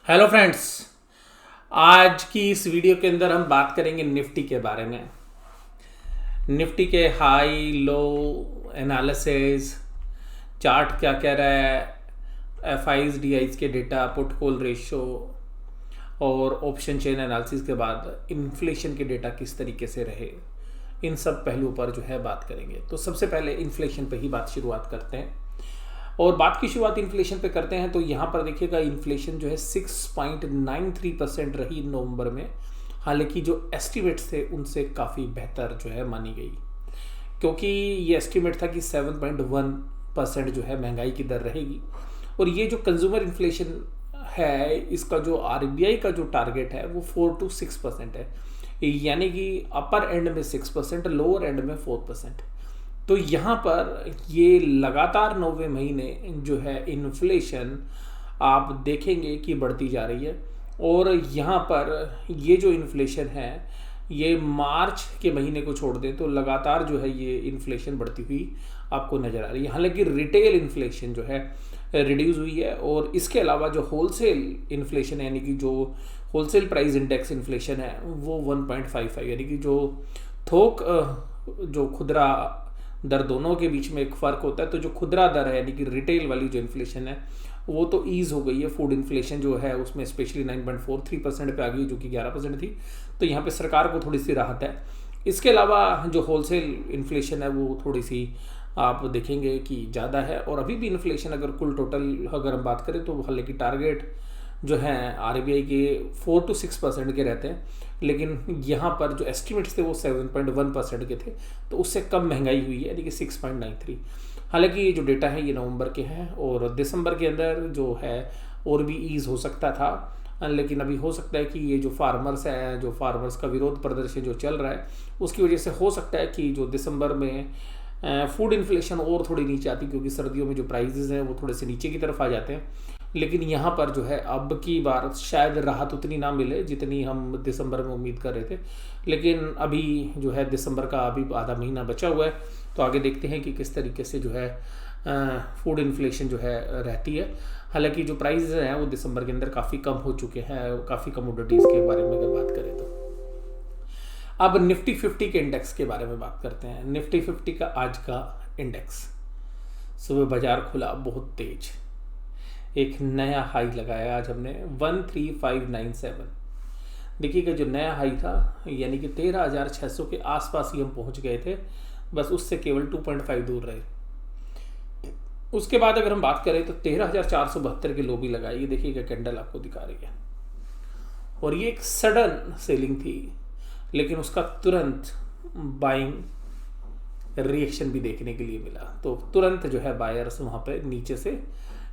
Hello friends. आज की इस वीडियो के अंदर हम बात करेंगे निफ्टी के बारे में। निफ्टी के हाई लो एनालिसिस, चार्ट क्या कह रहा है, एफ आईज डी आईज के डेटा, पुट कॉल रेशो और ऑप्शन चेन एनालिसिस के बाद इन्फ्लेशन के डेटा किस तरीके से रहे, इन सब पहलुओं पर जो है बात करेंगे। तो सबसे पहले इन्फ्लेशन पे ही बात शुरुआत करते हैं और बात की शुरुआत इन्फ्लेशन पे करते हैं। तो यहाँ पर देखिएगा इन्फ्लेशन जो है 6.93% रही नवंबर में। हालांकि जो एस्टिमेट्स थे उनसे काफ़ी बेहतर जो है मानी गई, क्योंकि ये एस्टिमेट था कि 7.1% जो है महंगाई की दर रहेगी। और ये जो कंज्यूमर इन्फ्लेशन है, इसका जो आरबीआई का जो टारगेट है वो 4 to 6% है, यानी कि अपर एंड में 6%, लोअर एंड में 4%। तो यहाँ पर ये लगातार 9वें महीने जो है इन्फ्लेशन आप देखेंगे कि बढ़ती जा रही है। और यहाँ पर ये जो इन्फ्लेशन है ये मार्च के महीने को छोड़ दें तो लगातार जो है ये इन्फ्लेशन बढ़ती हुई आपको नज़र आ रही है। हालांकि रिटेल इन्फ्लेशन जो है रिड्यूस हुई है, और इसके अलावा जो होलसेल इन्फ्लेशन यानी कि जो होलसेल प्राइस इंडेक्स इन्फ्लेशन है वो 1.55, यानी कि जो थोक जो खुदरा दर दोनों के बीच में एक फ़र्क होता है। तो जो खुदरा दर है यानी कि रिटेल वाली जो इन्फ्लेशन है वो तो ईज हो गई है। फूड इन्फ्लेशन जो है उसमें स्पेशली 9.43% पे आ गई, जो कि 11% थी। तो यहाँ पे सरकार को थोड़ी सी राहत है। इसके अलावा जो होलसेल इन्फ्लेशन है वो थोड़ी सी आप देखेंगे कि ज़्यादा है। और अभी भी इन्फ्लेशन अगर कुल टोटल अगर हम बात करें तो हालांकि टारगेट जो है आरबीआई के 4 to 6% के रहते हैं, लेकिन यहाँ पर जो एस्टिमेट्स थे वो 7.1% के थे, तो उससे कम महंगाई हुई है, यानी कि 6.93। हालांकि ये जो डेटा है ये नवंबर के हैं, और दिसंबर के अंदर जो है और भी ईज हो सकता था, लेकिन अभी हो सकता है कि ये जो फार्मर्स है, जो फार्मर्स का विरोध प्रदर्शन जो चल रहा है उसकी वजह से हो सकता है कि जो दिसंबर में फूड इन्फ्लेशन और थोड़ी नीचे आती, क्योंकि सर्दियों में जो प्राइजेज़ हैं वो थोड़े से नीचे की तरफ आ जाते हैं। लेकिन यहाँ पर जो है अब की बार शायद राहत उतनी ना मिले जितनी हम दिसंबर में उम्मीद कर रहे थे। लेकिन अभी जो है दिसंबर का अभी आधा महीना बचा हुआ है, तो आगे देखते हैं कि किस तरीके से जो है फूड इन्फ्लेशन जो है रहती है। हालांकि जो प्राइस हैं वो दिसंबर के अंदर काफ़ी कम हो चुके हैं, काफ़ी कमोडिटीज़ के बारे में अगर बात करें तो। अब निफ्टी 50 के इंडेक्स के बारे में बात करते हैं। निफ्टी 50 का आज का इंडेक्स, सुबह बाजार खुला बहुत तेज, एक नया हाई लगाया आज हमने 13597। देखिएगा जो नया हाई था यानी कि 13,600 के आसपास ही हम पहुंच गए थे, बस उससे केवल 2.5 दूर रहे। उसके बाद अगर हम बात करें तो 13,472 के लो भी लगाई, ये देखिएगा कैंडल आपको दिखा रही है। और ये एक सडन सेलिंग थी, लेकिन उसका तुरंत बाइंग रिएक्शन भी देखने के लिए मिला। तो तुरंत जो है बायर्स वहाँ पे नीचे से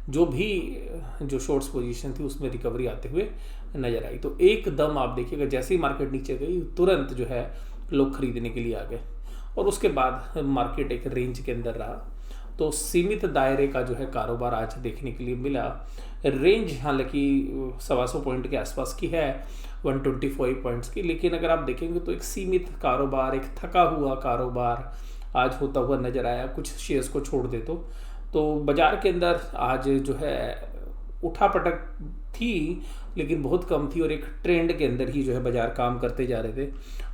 जो शॉर्ट्स पोजीशन थी उसमें रिकवरी आते हुए नजर आई। तो एकदम आप देखिएगा जैसे ही मार्केट नीचे गई तुरंत जो है लोग खरीदने के लिए आ गए, और उसके बाद मार्केट एक रेंज के अंदर रहा। तो सीमित दायरे का जो है कारोबार आज देखने के लिए मिला। रेंज हालांकि 125 पॉइंट के आसपास की है, 125 पॉइंट्स की, लेकिन अगर आप देखेंगे तो एक सीमित कारोबार, एक थका हुआ कारोबार आज होता हुआ नजर आया, कुछ शेयर्स को छोड़ दे तो बाजार के अंदर आज जो है उठापटक थी, लेकिन बहुत कम थी, और एक ट्रेंड के अंदर ही जो है बाजार काम करते जा रहे थे।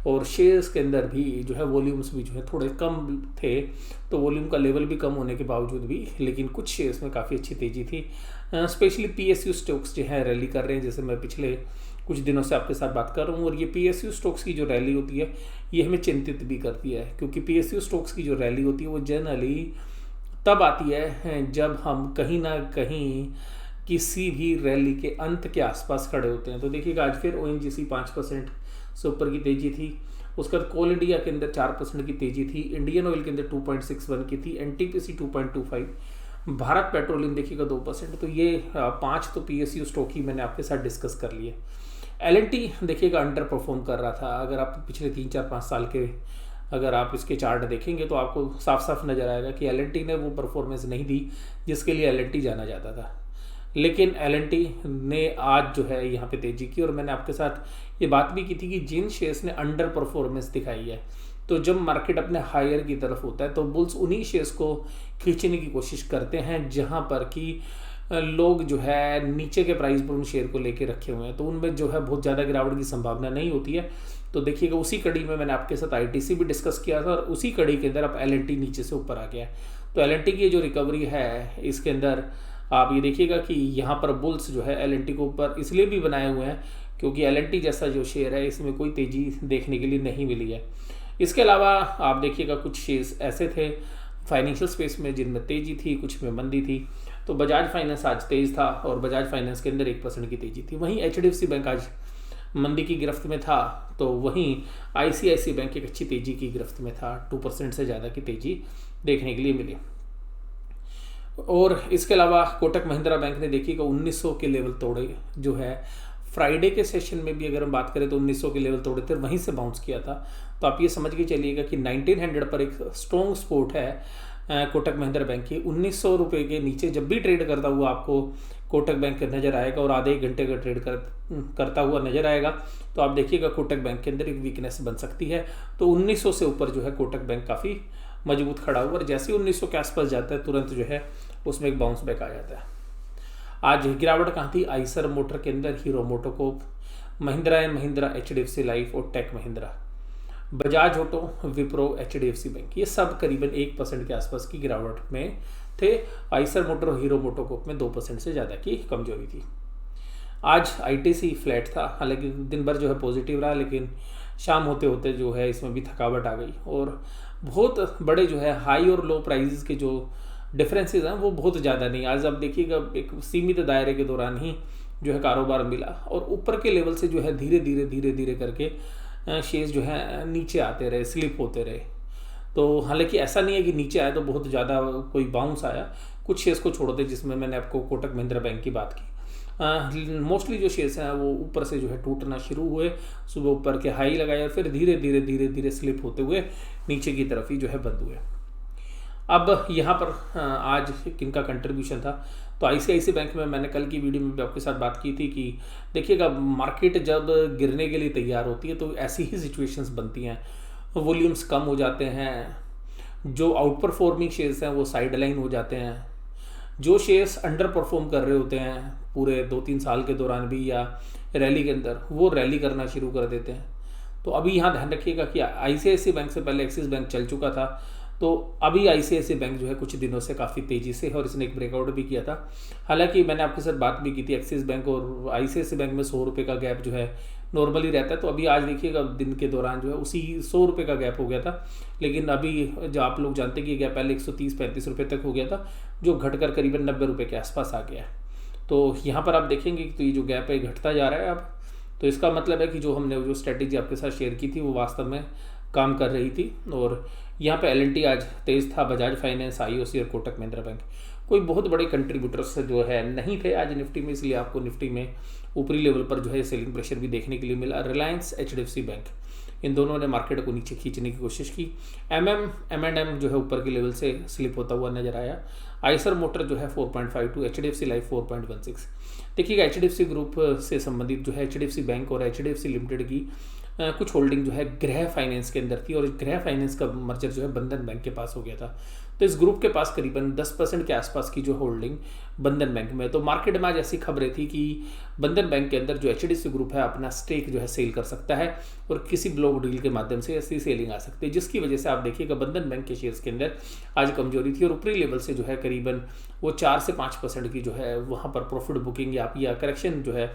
और शेयर्स के अंदर भी जो है वॉल्यूम्स भी जो है थोड़े कम थे, तो वॉल्यूम का लेवल भी कम होने के बावजूद भी लेकिन कुछ शेयर्स में काफ़ी अच्छी तेज़ी थी। स्पेशली पीएसयू स्टॉक्स जो है रैली कर रहे हैं, जैसे मैं पिछले कुछ दिनों से आपके साथ बात कर रहा हूँ। और ये पीएसयू स्टॉक्स की जो रैली होती है ये हमें चिंतित भी करती है, क्योंकि पीएसयू स्टॉक्स की जो रैली होती है वो जनरली तब आती है जब हम कहीं ना कहीं किसी भी रैली के अंत के आसपास खड़े होते हैं। तो देखिएगा आज फिर ओएनजीसी 5% से ऊपर की तेज़ी थी। उसके बाद कोल इंडिया के अंदर 4% की तेज़ी थी, इंडियन ऑयल के अंदर 2.61 की थी, एनटीपीसी 2.25, भारत पेट्रोलियम देखिएगा 2%। तो ये 5 तो पीएसयू स्टॉक ही मैंने आपके साथ डिस्कस कर लिए। एलएनटी देखिएगा अंडर परफॉर्म कर रहा था। अगर आप पिछले 3-4-5 साल के अगर आप इसके चार्ट देखेंगे तो आपको साफ साफ नज़र आएगा कि एलएनटी ने वो परफॉर्मेंस नहीं दी जिसके लिए एलएनटी जाना जाता था। लेकिन एलएनटी ने आज जो है यहाँ पे तेज़ी की, और मैंने आपके साथ ये बात भी की थी कि जिन शेयर्स ने अंडर परफॉर्मेंस दिखाई है, तो जब मार्केट अपने हायर की तरफ होता है तो बुल्स उन्हीं शेयर्स को खींचने की कोशिश करते हैं जहाँ पर कि लोग जो है नीचे के प्राइस पर उन शेयर को लेके रखे हुए हैं, तो उनमें जो है बहुत ज़्यादा गिरावट की संभावना नहीं होती है। तो देखिएगा उसी कड़ी में मैंने आपके साथ आईटीसी भी डिस्कस किया था और उसी कड़ी के अंदर अब एलएनटी नीचे से ऊपर आ गया है। तो एलएनटी की जो रिकवरी है इसके अंदर आप ये देखिएगा कि यहाँ पर बुल्स जो है एलएनटी को ऊपर इसलिए भी बनाए हुए हैं क्योंकि एलएनटी जैसा जो शेयर है इसमें कोई तेज़ी देखने के लिए नहीं मिली है। इसके अलावा आप देखिएगा कुछ शेयर्स ऐसे थे फाइनेंशियल स्पेस में जिनमें तेज़ी थी, कुछ में मंदी थी। तो बजाज फाइनेंस आज तेज़ था और बजाज फाइनेंस के अंदर 1% की तेज़ी थी। वहीं एचडीएफसी बैंक आज मंदी की गिरफ्त में था, तो वहीं आईसीआईसी बैंक एक अच्छी तेज़ी की गिरफ्त में था, 2% से ज़्यादा की तेज़ी देखने के लिए मिली। और इसके अलावा कोटक महिंद्रा बैंक ने देखिएगा 1900 के लेवल तोड़े जो है फ्राइडे के सेशन में भी अगर हम बात करें तो 1900 के लेवल तोड़े थे, वहीं से बाउंस किया था। तो आप ये समझ के चलिएगा कि 1900 पर एक स्ट्रॉन्ग सपोर्ट है कोटक महिंद्रा बैंक की। 1900 रुपये के नीचे जब भी ट्रेड करता हुआ आपको कोटक बैंक नज़र आएगा और आधे एक घंटे का ट्रेड करता हुआ नज़र आएगा, तो आप देखिएगा कोटक बैंक के अंदर एक वीकनेस बन सकती है। तो 1900 से ऊपर जो है कोटक बैंक काफ़ी मजबूत खड़ा हुआ और जैसे ही 1900 के आसपास जाता है तुरंत जो है उसमें एक बाउंस बैक आ जाता है। आज गिरावट कहाँ थी? आइसर मोटर के अंदर, Hero MotoCorp, Mahindra and Mahindra, HDFC Life और Tech Mahindra, Bajaj Auto, Wipro, HDFC Bank, ये सब करीबन 1% के आसपास की गिरावट में थे। आइसर मोटर और हीरो मोटोकॉर्प में 2% से ज़्यादा की कमजोरी थी। आज आईटीसी फ्लैट था, हालांकि दिन भर जो है पॉजिटिव रहा, लेकिन शाम होते होते जो है इसमें भी थकावट आ गई और बहुत बड़े जो है हाई और लो प्राइजेस के जो डिफरेंसेस हैं वो बहुत ज़्यादा नहीं। आज आप देखिएगा एक सीमित दायरे के दौरान ही जो है कारोबार मिला और ऊपर के लेवल से जो है धीरे धीरे करके शेयर्स जो है नीचे आते रहे, स्लिप होते रहे। तो हालांकि ऐसा नहीं है कि नीचे आया तो बहुत ज़्यादा कोई बाउंस आया, कुछ शेयर्स को छोड़ते जिसमें मैंने आपको कोटक महिंद्रा बैंक की बात की। मोस्टली जो शेयर्स हैं वो ऊपर से जो है टूटना शुरू हुए, सुबह ऊपर के हाई लगाए और फिर धीरे धीरे स्लिप होते हुए नीचे की तरफ ही जो है बंद हुए। अब यहाँ पर आज किनका कंट्रीब्यूशन था? तो आईसीआईसी बैंक में मैंने कल की वीडियो में भी आपके साथ बात की थी कि देखिएगा मार्केट जब गिरने के लिए तैयार होती है तो ऐसी ही सिचुएशंस बनती हैं, वॉल्यूम्स कम हो जाते हैं, जो आउट परफॉर्मिंग शेयर्स हैं वो साइड लाइन हो जाते हैं, जो शेयर्स अंडर परफॉर्म कर रहे होते हैं पूरे 2-3 साल के दौरान भी या रैली के अंदर, वो रैली करना शुरू कर देते हैं। तो अभी यहाँ ध्यान रखिएगा कि आईसीआईसी बैंक से पहले एक्सिस बैंक चल चुका था, तो अभी आईसीआईसी बैंक जो है कुछ दिनों से काफ़ी तेज़ी से और इसने एक ब्रेकआउट भी किया था। हालांकि मैंने आपके साथ बात भी की थी, एक्सिस बैंक और आईसीआईसी बैंक में 100 रुपये का गैप जो है नॉर्मली रहता है। तो अभी आज देखिएगा दिन के दौरान जो है उसी 100 रुपये का गैप हो गया था, लेकिन अभी जो आप लोग जानते हैं कि गैप पहले 130-135 रुपये तक हो गया था, जो घटकर करीबन 90 रुपये के आसपास आ गया है। तो यहाँ पर आप देखेंगे कि तो ये जो गैप है घटता जा रहा है अब, तो इसका मतलब है कि जो हमने जो स्ट्रेटेजी आपके साथ शेयर की थी वो वास्तव में काम कर रही थी। और यहाँ पे एलएनटी आज तेज़ था, बजाज फाइनेंस, आईओसी और कोटक महिंद्रा बैंक कोई बहुत बड़े कंट्रीब्यूटर्स जो है नहीं थे आज निफ्टी में, इसलिए आपको निफ्टी में ऊपरी लेवल पर जो है सेलिंग प्रेशर भी देखने के लिए मिला। रिलायंस, एचडीएफसी बैंक, इन दोनों ने मार्केट को नीचे खींचने की कोशिश की। एम जो है ऊपर के लेवल से स्लिप होता हुआ नजर आया। आइसर मोटर जो है 4.52, एचडीएफसी लाइफ 4.16। देखिएगा एचडीएफसी ग्रुप से संबंधित जो है एचडीएफसी बैंक और एचडीएफसी लिमिटेड की कुछ होल्डिंग जो है गृह फाइनेंस के अंदर थी और गृह फाइनेंस का मर्जर जो है बंधन बैंक के पास हो गया था। तो इस ग्रुप के पास करीबन 10% के आसपास की जो होल्डिंग बंधन बैंक में। तो मार्केट में आज ऐसी खबरें थी कि बंधन बैंक के अंदर जो एचडीएफसी ग्रुप है अपना स्टेक जो है सेल कर सकता है और किसी ब्लॉक डील के माध्यम से ऐसी सेलिंग आ सकती है, जिसकी वजह से आप देखिएगा बंधन बैंक के शेयर्स के अंदर आज कमजोरी थी और ऊपरी लेवल से जो है करीबन वो 4 से 5% की जो है वहाँ पर प्रॉफिट बुकिंग या करेक्शन जो है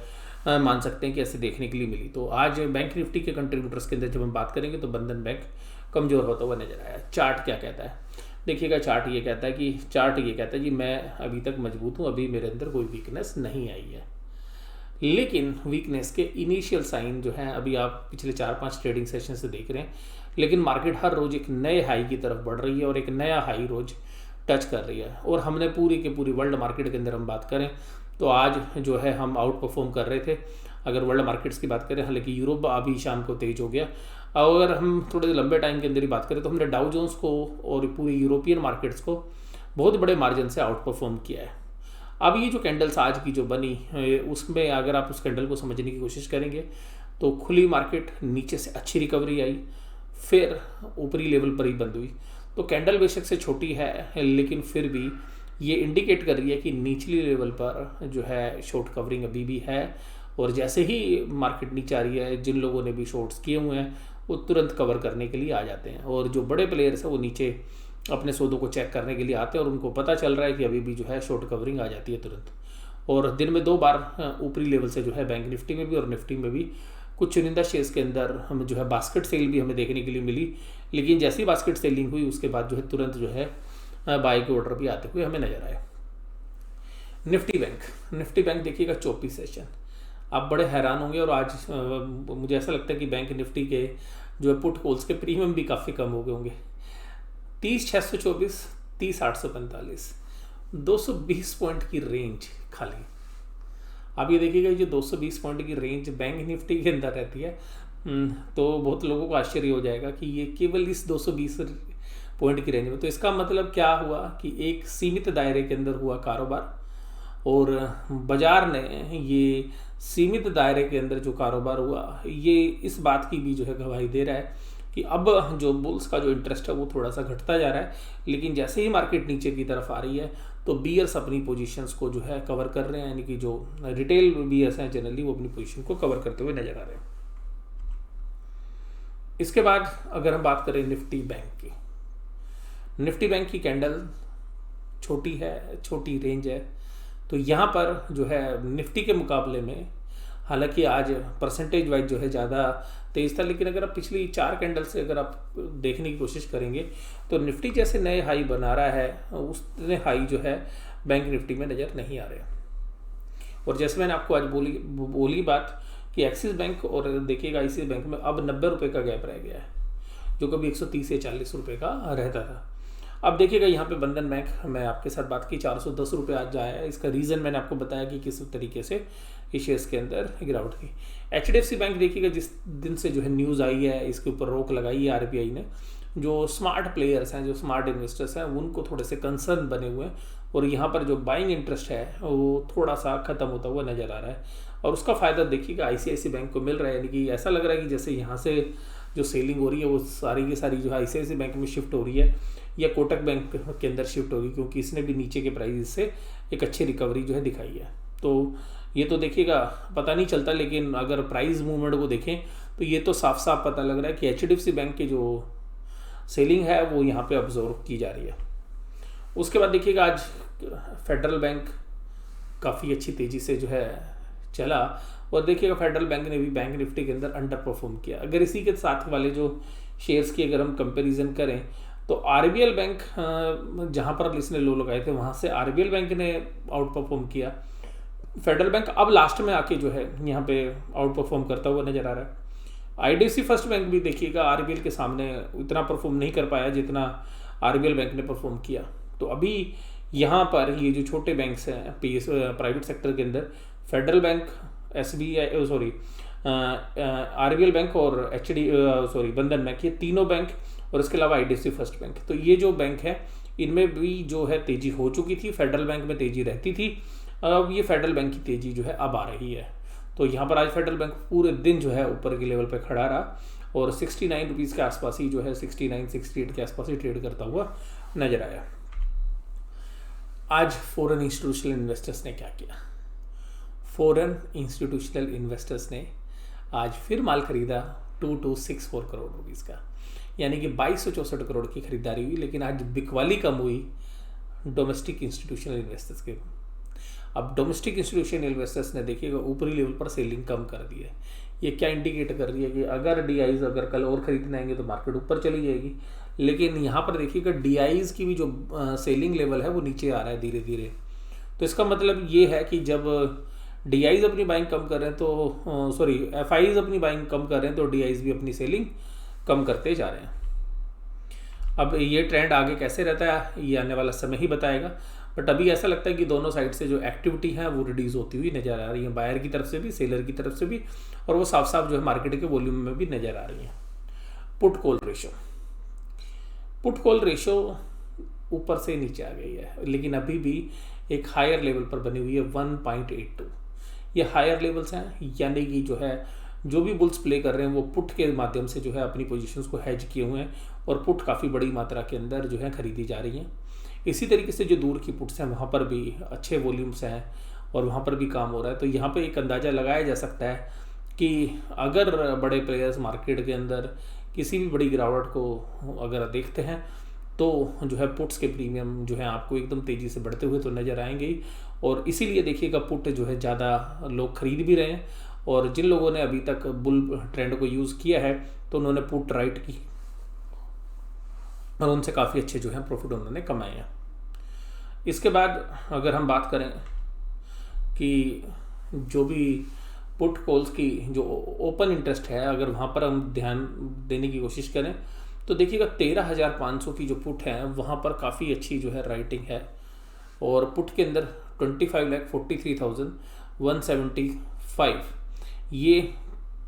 मान सकते हैं कि ऐसे देखने के लिए मिली। तो आज बैंक निफ्टी के कंट्रीब्यूटर्स के अंदर जब हम बात करेंगे तो बंधन बैंक कमज़ोर होता हुआ नजर आया। चार्ट क्या कहता है? देखिएगा चार्ट ये कहता है कि मैं अभी तक मजबूत हूँ, अभी मेरे अंदर कोई वीकनेस नहीं आई है, लेकिन वीकनेस के इनिशियल साइन जो हैं अभी आप पिछले 4-5 ट्रेडिंग सेशन से देख रहे हैं। लेकिन मार्केट हर रोज़ एक नए हाई की तरफ बढ़ रही है और एक नया हाई रोज टच कर रही है। और हमने पूरी के पूरी वर्ल्ड मार्केट के अंदर हम बात करें तो आज जो है हम आउट परफॉर्म कर रहे थे अगर वर्ल्ड मार्केट्स की बात करें। हालांकि यूरोप अभी शाम को तेज हो गया। अगर हम थोड़े लंबे टाइम के अंदर ही बात करें तो हमने डाउ जोन्स को और पूरी यूरोपियन मार्केट्स को बहुत बड़े मार्जिन से आउट परफॉर्म किया है। अब ये जो कैंडल्स आज की जो बनी उसमें अगर आप उस कैंडल को समझने की कोशिश करेंगे तो खुली मार्केट, नीचे से अच्छी रिकवरी आई, फिर ऊपरी लेवल पर ही बंद हुई। तो कैंडल बेशक से छोटी है लेकिन फिर भी ये इंडिकेट कर रही है कि निचली लेवल पर जो है शॉर्ट कवरिंग अभी भी है, और जैसे ही मार्केट नीचे आ रही है, जिन लोगों ने भी शॉर्ट्स किए हुए हैं वो तुरंत कवर करने के लिए आ जाते हैं, और जो बड़े प्लेयर्स हैं वो नीचे अपने सौदों को चेक करने के लिए आते हैं, और उनको पता चल रहा है कि अभी भी जो है शॉर्ट कवरिंग आ जाती है तुरंत। और दिन में 2 बार ऊपरी लेवल से जो है बैंक निफ्टी में भी और निफ्टी में भी कुछ चुनिंदा शेयर्स के अंदर हमें जो है बास्केट सेल भी हमें देखने के लिए मिली, लेकिन जैसी ही बास्केट सेलिंग हुई उसके बाद जो है तुरंत जो है बाय के ऑर्डर भी आते हुए हमें नजर आए। निफ्टी बैंक देखिएगा 24 सेशन, आप बड़े हैरान होंगे, और आज मुझे ऐसा लगता है कि बैंक निफ्टी के जो है पुट कॉल्स के प्रीमियम भी काफ़ी कम हो गए होंगे। 30,624, 30,845, 220 पॉइंट की रेंज खाली। आप ये देखिएगा जो 220 पॉइंट की रेंज बैंक निफ्टी के अंदर रहती है, तो बहुत लोगों को आश्चर्य हो जाएगा कि ये केवल इस 220 पॉइंट की रेंज में। तो इसका मतलब क्या हुआ कि एक सीमित दायरे के अंदर हुआ कारोबार, और बाजार ने ये सीमित दायरे के अंदर जो कारोबार हुआ ये इस बात की भी जो है गवाही दे रहा है कि अब जो बुल्स का जो इंटरेस्ट है वो थोड़ा सा घटता जा रहा है, लेकिन जैसे ही मार्केट नीचे की तरफ आ रही है तो बियर्स अपनी पोजीशंस को जो है कवर कर रहे हैं, यानी कि जो रिटेल बियर्स हैं जनरली वो अपनी पोजीशन को कवर करते हुए नजर आ रहे हैं। इसके बाद अगर हम बात करें निफ्टी बैंक की कैंडल छोटी है, छोटी रेंज है, तो यहाँ पर जो है निफ्टी के मुकाबले में हालांकि आज परसेंटेज वाइज जो है ज़्यादा तेज था, लेकिन अगर आप पिछली 4 कैंडल से अगर आप देखने की कोशिश करेंगे तो निफ्टी जैसे नए हाई बना रहा है उतने हाई जो है बैंक निफ्टी में नज़र नहीं आ रहे। और जैसे मैंने आपको आज बोली बात कि एक्सिस बैंक और देखिएगा ICICI बैंक में अब 90 रुपये का गैप रह गया है, जो कभी 130 या 40 रुपये का रहता था। अब देखिएगा यहाँ पे बंधन बैंक, मैं आपके साथ बात की 410 रुपये आज जाया है। इसका रीज़न मैंने आपको बताया कि किस तरीके से इस शेयर्स के अंदर गिरावट की। HDFC बैंक देखिएगा जिस दिन से जो है न्यूज़ आई है इसके ऊपर रोक लगाई है RBI ने, जो स्मार्ट प्लेयर्स हैं, जो स्मार्ट इन्वेस्टर्स हैं, उनको थोड़े से कंसर्न बने हुए हैं, और यहाँ पर जो बाइंग इंटरेस्ट है वो थोड़ा सा ख़त्म होता हुआ नज़र आ रहा है, और उसका फ़ायदा देखिएगा ICICI बैंक को मिल रहा है। यानी कि ऐसा लग रहा है कि जैसे यहाँ से जो सेलिंग हो रही है वो सारी की सारी जो है ICICI बैंक में शिफ्ट हो रही है या कोटक बैंक के अंदर शिफ्ट होगी, क्योंकि इसने भी नीचे के प्राइस से एक अच्छी रिकवरी जो है दिखाई है। तो ये तो देखिएगा पता नहीं चलता, लेकिन अगर प्राइस मूवमेंट को देखें तो ये तो साफ साफ पता लग रहा है कि HDFC बैंक की जो सेलिंग है वो यहाँ पे ऑब्जर्व की जा रही है। उसके बाद देखिएगा आज फेडरल बैंक काफ़ी अच्छी तेज़ी से जो है चला, और देखिएगा फेडरल बैंक ने भी बैंक निफ्टी के अंदर अंडर परफॉर्म किया। अगर इसी के साथ वाले जो शेयर्स की अगर हम कंपेरिजन करें तो RBL बैंक जहाँ पर इसने लो लगाए थे वहाँ से RBL बैंक ने आउट परफॉर्म किया। फेडरल बैंक अब लास्ट में आके जो है यहाँ पे आउट परफॉर्म करता हुआ नजर आ रहा है। IDFC फर्स्ट बैंक भी देखिएगा RBL के सामने इतना परफॉर्म नहीं कर पाया जितना RBL बैंक ने परफॉर्म किया। तो अभी यहाँ पर ये जो छोटे बैंक्स हैं प्राइवेट सेक्टर के अंदर, फेडरल बैंक, RBL बैंक और बंधन बैंक, ये तीनों बैंक, और इसके अलावा IDFC फर्स्ट बैंक, तो ये जो बैंक है इनमें भी जो है तेज़ी हो चुकी थी। फेडरल बैंक में तेज़ी रहती थी, अब ये फेडरल बैंक की तेज़ी जो है अब आ रही है। तो यहाँ पर आज फेडरल बैंक पूरे दिन जो है ऊपर के लेवल पे खड़ा रहा, और 69 रुपीज़ के आसपास ही जो है 69-68 के आसपास ही ट्रेड करता हुआ नजर आया। आज फॉरेन इंस्टीट्यूशनल इन्वेस्टर्स ने क्या किया? फॉरेन इंस्टीट्यूशनल इन्वेस्टर्स ने आज फिर माल खरीदा 2264 करोड़ रुपीज़ का, यानी कि 2264 करोड़ की खरीदारी हुई, लेकिन आज बिकवाली कम हुई डोमेस्टिक इंस्टीट्यूशनल इन्वेस्टर्स के। अब डोमेस्टिक इंस्टीट्यूशनल इन्वेस्टर्स ने देखिएगा ऊपरी लेवल पर सेलिंग कम कर दी है। ये क्या इंडिकेट कर रही है कि अगर DIs अगर कल और खरीदने आएंगे तो मार्केट ऊपर चली जाएगी, लेकिन यहाँ पर देखिएगा DIs की भी जो सेलिंग लेवल है वो नीचे आ रहा है धीरे धीरे। तो इसका मतलब ये है कि जब DIs अपनी बाइंग कम कर रहे हैं तो FIs अपनी बाइंग कम कर रहे हैं तो DIs भी अपनी सेलिंग कम करते जा रहे हैं। अब ये ट्रेंड आगे कैसे रहता है ये आने वाला समय ही बताएगा, बट अभी ऐसा लगता है कि दोनों साइड से जो एक्टिविटी है वो रिड्यूस होती हुई नज़र आ रही है, बायर की तरफ से भी, सेलर की तरफ से भी, और वो साफ साफ जो है मार्केट के वॉल्यूम में भी नज़र आ रही है। पुट कॉल रेशो ऊपर से नीचे आ गई है, लेकिन अभी भी एक हायर लेवल पर बनी हुई है 1.82। ये हायर लेवल्स हैं, यानी कि जो है जो भी बुल्स प्ले कर रहे हैं वो पुट के माध्यम से जो है अपनी पोजीशंस को हेज किए हुए हैं, और पुट काफ़ी बड़ी मात्रा के अंदर जो है खरीदी जा रही हैं। इसी तरीके से जो दूर की पुट्स हैं वहाँ पर भी अच्छे वॉल्यूम्स हैं और वहाँ पर भी काम हो रहा है। तो यहाँ पे एक अंदाज़ा लगाया जा सकता है कि अगर बड़े प्लेयर्स मार्केट के अंदर किसी भी बड़ी गिरावट को अगर देखते हैं तो जो है पुट्स के प्रीमियम जो है आपको एकदम तेज़ी से बढ़ते हुए तो नज़र आएंगे ही। और इसीलिए देखिएगा पुट जो है ज़्यादा लोग खरीद भी रहे हैं, और जिन लोगों ने अभी तक बुल ट्रेंड को यूज़ किया है तो उन्होंने पुट राइट की और उनसे काफ़ी अच्छे जो है प्रॉफिट उन्होंने कमाए हैं। इसके बाद अगर हम बात करें कि जो भी पुट कॉल्स की जो ओपन इंटरेस्ट है, अगर वहाँ पर हम ध्यान देने की कोशिश करें तो देखिएगा 13,500 की जो पुट है वहाँ पर काफ़ी अच्छी जो है राइटिंग है, और पुट के अंदर 25,43,175 ये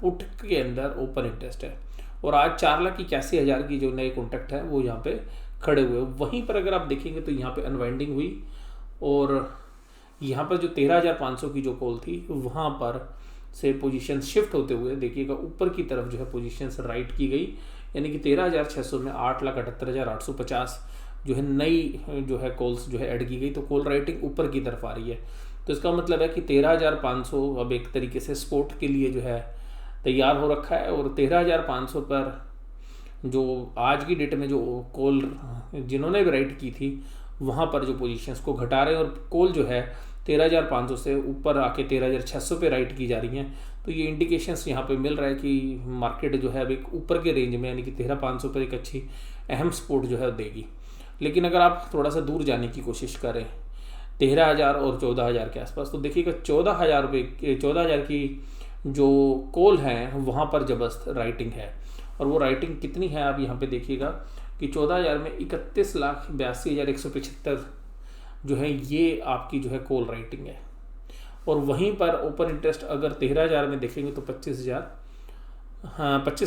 पुट के अंदर ओपन इंटरेस्ट है, और आज 4,81,000 की जो नए कॉन्ट्रैक्ट है वो यहाँ पे खड़े हुए। वहीं पर अगर आप देखेंगे तो यहाँ पे अनवाइंडिंग हुई, और यहाँ पर जो 13,500 की जो कॉल थी वहाँ पर से पोजीशन शिफ्ट होते हुए देखिएगा ऊपर की तरफ जो है पोजीशन राइट की गई, यानी कि 13,600 में 8,78,850 जो है नई जो है कॉल्स जो है ऐड की गई, तो कॉल राइटिंग ऊपर की तरफ आ रही है। तो इसका मतलब है कि 13,500 अब एक तरीके से स्पोर्ट के लिए जो है तैयार हो रखा है, और 13,500 पर जो आज की डेट में जो कॉल जिन्होंने भी राइट की थी वहाँ पर जो पोजीशंस को घटा रहे हैं, और कॉल जो है 13,500 से ऊपर आके 13,600 पे राइट की जा रही हैं। तो ये इंडिकेशंस यहाँ पे मिल रहा है कि मार्केट जो है अब एक ऊपर के रेंज में यानी कि 13,500 पर एक अच्छी अहम सपोर्ट जो है देगी। लेकिन अगर आप थोड़ा सा दूर जाने की कोशिश करें 13,000 और 14,000 के आसपास, तो देखिएगा 14,000 की जो कॉल है वहाँ पर जबरदस्त राइटिंग है, और वो राइटिंग कितनी है आप यहाँ पे देखिएगा कि 14,000 में 31,82,175 जो है ये आपकी जो है कॉल राइटिंग है, और वहीं पर ओपन इंटरेस्ट अगर 13,000 में देखेंगे तो 25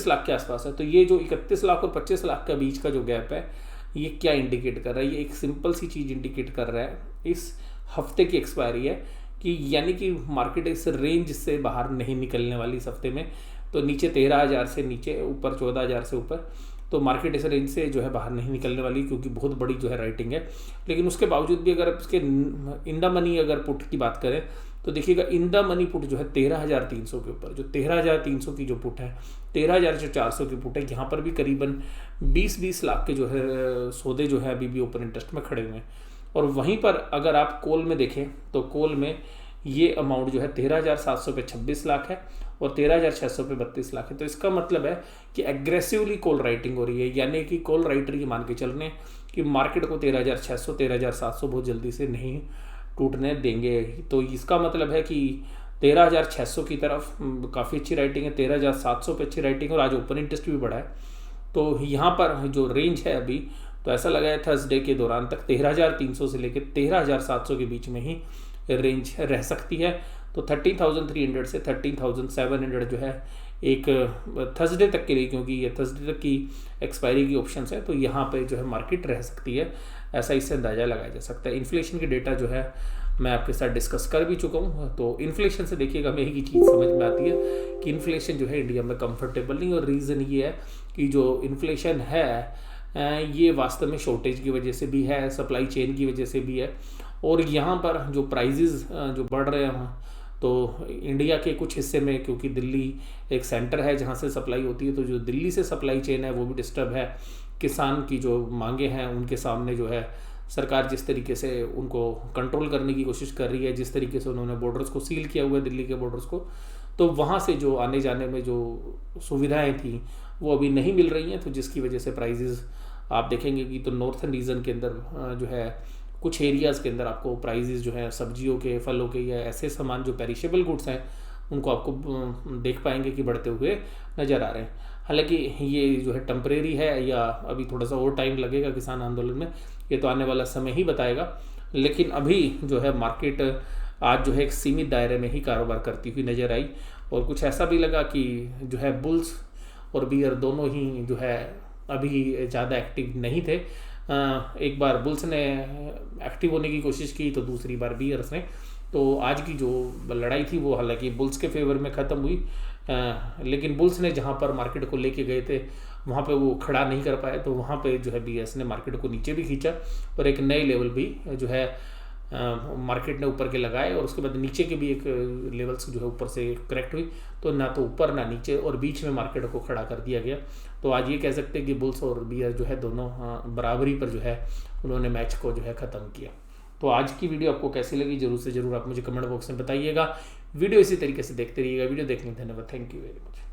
लाख के आसपास है। तो ये जो 31 लाख और 25 लाख का बीच का जो गैप है ये क्या इंडिकेट कर रहा है? ये एक सिंपल सी चीज़ इंडिकेट कर रहा है, इस हफ्ते की एक्सपायरी है कि यानी कि मार्केट इस रेंज से बाहर नहीं निकलने वाली इस हफ्ते में। तो नीचे 13,000 से नीचे, ऊपर 14,000 से ऊपर, तो मार्केट इस रेंज से जो है बाहर नहीं निकलने वाली, क्योंकि बहुत बड़ी जो है राइटिंग है। लेकिन उसके बावजूद भी अगर उसके इन द मनी अगर पुट की बात करें तो देखिएगा इन द मनी पुट जो है 13,300 के ऊपर, जो 13,300 की जो पुट है, 13,400 की पुट है, यहाँ पर भी करीबन 20-20 लाख के जो है सौदे जो है अभी भी ओपन इंटरेस्ट में खड़े हुए हैं। और वहीं पर अगर आप कॉल में देखें तो कॉल में ये अमाउंट जो है 13,700 पे 26 लाख है और 13,600 पे 32 लाख है। तो इसका मतलब है कि एग्रेसिवली कॉल राइटिंग हो रही है, यानी कि कॉल राइटर ये मान के चल रहे हैं कि मार्केट को 13,600 13,700 बहुत जल्दी से नहीं टूटने देंगे। तो इसका मतलब है कि 13,600 की तरफ काफ़ी अच्छी राइटिंग है, 13,700 पे अच्छी राइटिंग है, और आज ओपन इंटरेस्ट भी बढ़ा है। तो यहाँ पर जो रेंज है अभी, तो ऐसा लगा है थर्सडे के दौरान तक 13,300 से लेकर 13,700 के बीच में ही रेंज रह सकती है। तो 13,300 से 13,700 जो है एक थर्सडे तक के लिए, क्योंकि ये थर्सडे तक की एक्सपायरी की ऑप्शन है, तो यहाँ पे जो है मार्केट रह सकती है, ऐसा इससे अंदाज़ा लगाया जा सकता है। इन्फ्लेशन की डेटा जो है मैं आपके साथ डिस्कस कर भी चुका हूँ। तो इन्फ्लेशन से देखिएगा हमें एक चीज़ समझ में आती है कि इन्फ्लेशन जो है इंडिया में कंफर्टेबल नहीं, और रीज़न ये है कि जो इन्फ्लेशन है ये वास्तव में शॉर्टेज की वजह से भी है, सप्लाई चेन की वजह से भी है, और यहाँ पर जो प्राइजेज़ जो बढ़ रहे हैं तो इंडिया के कुछ हिस्से में, क्योंकि दिल्ली एक सेंटर है जहाँ से सप्लाई होती है, तो जो दिल्ली से सप्लाई चेन है वो भी डिस्टर्ब है। किसान की जो मांगे हैं उनके सामने जो है सरकार जिस तरीके से उनको कंट्रोल करने की कोशिश कर रही है, जिस तरीके से उन्होंने बॉर्डर्स को सील किया हुआ है दिल्ली के बॉर्डर्स को, तो वहाँ से जो आने जाने में जो सुविधाएं थी वो अभी नहीं मिल रही हैं, तो जिसकी वजह से प्राइजेज़ आप देखेंगे कि तो नॉर्थन रीजन के अंदर जो है कुछ एरियाज़ के अंदर आपको प्राइजेज़ जो है सब्जियों के, फलों के या ऐसे सामान जो पेरिशेबल गुड्स हैं उनको आपको देख पाएंगे कि बढ़ते हुए नज़र आ रहे हैं। हालांकि ये जो है टेम्परेरी है या अभी थोड़ा सा और टाइम लगेगा किसान आंदोलन में, ये तो आने वाला समय ही बताएगा। लेकिन अभी जो है मार्केट आज जो है एक सीमित दायरे में ही कारोबार करती हुई नज़र आई, और कुछ ऐसा भी लगा कि जो है बुल्स और बियर दोनों ही जो है अभी ज़्यादा एक्टिव नहीं थे। एक बार बुल्स ने एक्टिव होने की कोशिश की तो दूसरी बार बियर्स ने तो आज की जो लड़ाई थी वो हालांकि बुल्स के फेवर में ख़त्म हुई, लेकिन बुल्स ने जहाँ पर मार्केट को लेके गए थे वहाँ पे वो खड़ा नहीं कर पाए, तो वहाँ पे जो है बीएस ने मार्केट को नीचे भी खींचा और एक नए लेवल भी जो है मार्केट ने ऊपर के लगाए, और उसके बाद नीचे के भी एक लेवल्स जो है ऊपर से करेक्ट हुई, तो ना तो ऊपर ना नीचे और बीच में मार्केट को खड़ा कर दिया गया। तो आज ये कह सकते हैं कि बुल्स और बीएस जो है दोनों बराबरी पर जो है उन्होंने मैच को जो है ख़त्म किया। तो आज की वीडियो आपको कैसी लगी जरूर से जरूर आप मुझे कमेंट बॉक्स में बताइएगा। वीडियो इसी तरीके से देखते रहिएगा। वीडियो देखने के धन्यवाद। Thank you very much.